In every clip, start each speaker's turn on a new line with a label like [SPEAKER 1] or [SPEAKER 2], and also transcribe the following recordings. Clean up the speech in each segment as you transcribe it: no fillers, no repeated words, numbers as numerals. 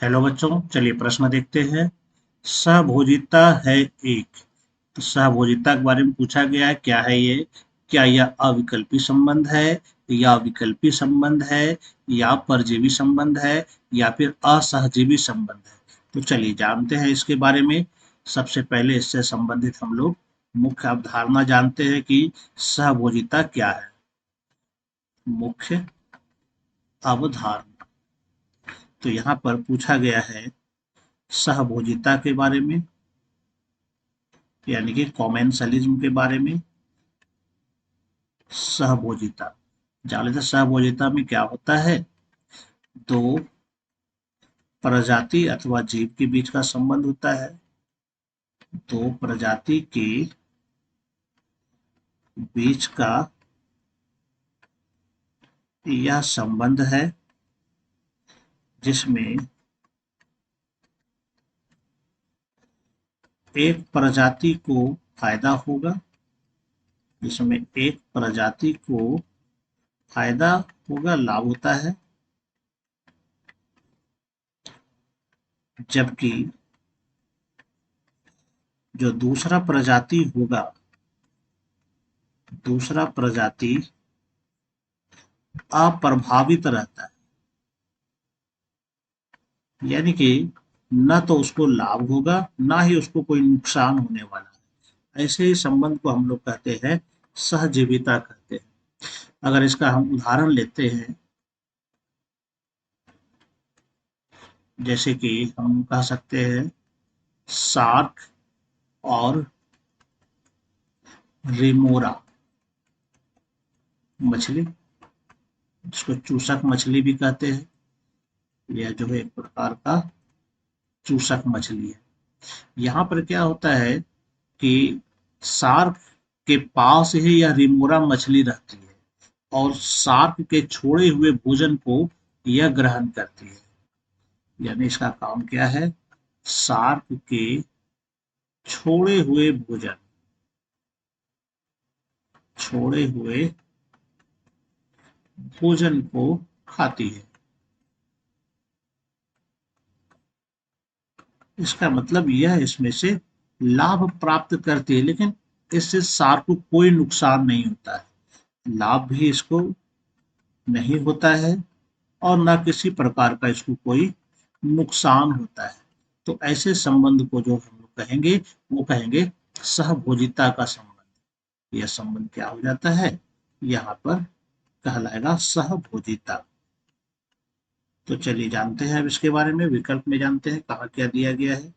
[SPEAKER 1] Hello बच्चों, चलिए प्रश्न देखते हैं। सहभोजिता है एक। तो सहभोजिता के बारे में पूछा गया है, क्या है ये? क्या यह अविकल्पी संबंध है, या विकल्पी संबंध है, या परजीवी संबंध है, या फिर असहजीवी संबंध है? तो चलिए जानते हैं इसके बारे में। सबसे पहले इससे संबंधित हम लोग मुख्य अवधारणा जानते हैं कि सहभोजिता क्या है। मुख्य अवधारणा, तो यहाँ पर पूछा गया है सहभोजिता के बारे में, यानी कि कॉमेंसलिज्म के बारे में। सहभोजिता जान लेते हैं। सहभोजिता में क्या होता है? दो प्रजाति अथवा जीव के बीच का संबंध होता है। दो प्रजाति के बीच का यह संबंध है जिसमें एक प्रजाति को फायदा होगा, जिसमें एक प्रजाति को फायदा होगा, लाभ होता है, जबकि जो दूसरा प्रजाति होगा, दूसरा प्रजाति अप्रभावित रहता है, यानी कि न तो उसको लाभ होगा, ना ही उसको कोई नुकसान होने वाला है। ऐसे ही संबंध को हम लोग कहते हैं सहजीविता कहते हैं। अगर इसका हम उदाहरण लेते हैं, जैसे कि हम कह सकते हैं शार्क और रिमोरा मछली, जिसको चूसक मछली भी कहते हैं। यह जो है एक प्रकार का चूसक मछली है। यहाँ पर क्या होता है कि शार्क के पास ही यह रिमोरा मछली रहती है और शार्क के छोड़े हुए भोजन को यह ग्रहण करती है। यानी इसका काम क्या है? शार्क के छोड़े हुए भोजन, छोड़े हुए भोजन को खाती है। इसका मतलब यह इसमें से लाभ प्राप्त करती है, लेकिन इससे शार्क को कोई नुकसान नहीं होता है। लाभ भी इसको नहीं होता है और ना किसी प्रकार का इसको कोई नुकसान होता है। तो ऐसे संबंध को जो हम लोग कहेंगे, वो कहेंगे सहभोजिता का संबंध। यह संबंध क्या हो जाता है? यहाँ पर कहलाएगा सहभोजिता। तो चलिए जानते हैं अब इसके बारे में। विकल्प में जानते हैं कहाँ क्या दिया गया है।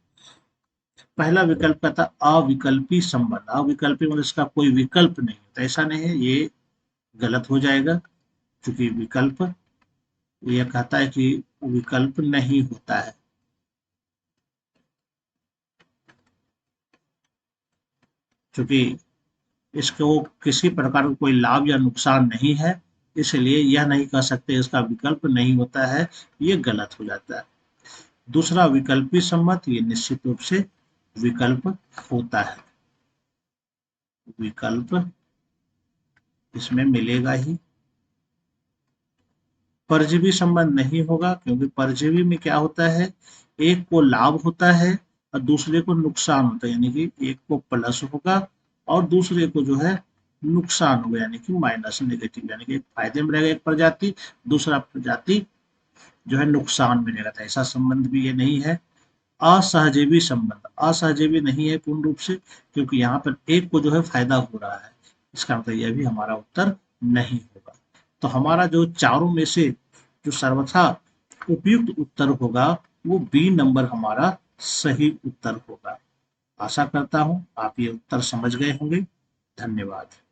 [SPEAKER 1] पहला विकल्प का था अविकल्पी संबंध। अविकल्पी मतलब इसका कोई विकल्प नहीं होता, ऐसा नहीं है, ये गलत हो जाएगा। क्योंकि विकल्प, यह कहता है कि विकल्प नहीं होता है। क्योंकि इसको किसी प्रकार का कोई लाभ या नुकसान नहीं है, इसलिए यह नहीं कह सकते इसका विकल्प नहीं होता है, ये गलत हो जाता है। दूसरा विकल्पी संबंध, ये निश्चित रूप से विकल्प होता है। विकल्प इसमें मिलेगा ही। परजीवी संबंध नहीं होगा, क्योंकि परजीवी में क्या होता है, एक को लाभ होता है और दूसरे को नुकसान होता है। यानी कि एक को प्लस होगा और दूसरे को जो है नुकसान होगा, यानी कि माइनस, नेगेटिव। यानी कि एक फायदे में रहेगा एक प्रजाति, दूसरा प्रजाति जो है नुकसान में रहेगा। तो ऐसा संबंध भी ये नहीं है। असहजीवी संबंध, असहजीवी नहीं है पूर्ण रूप से, क्योंकि यहाँ पर एक को जो है फायदा हो रहा है। इसका मतलब यह भी हमारा उत्तर नहीं होगा। तो हमारा जो चारों में से जो सर्वथा उपयुक्त उत्तर होगा, वो बी नंबर हमारा सही उत्तर होगा। आशा करता हूं आप ये उत्तर समझ गए होंगे। धन्यवाद।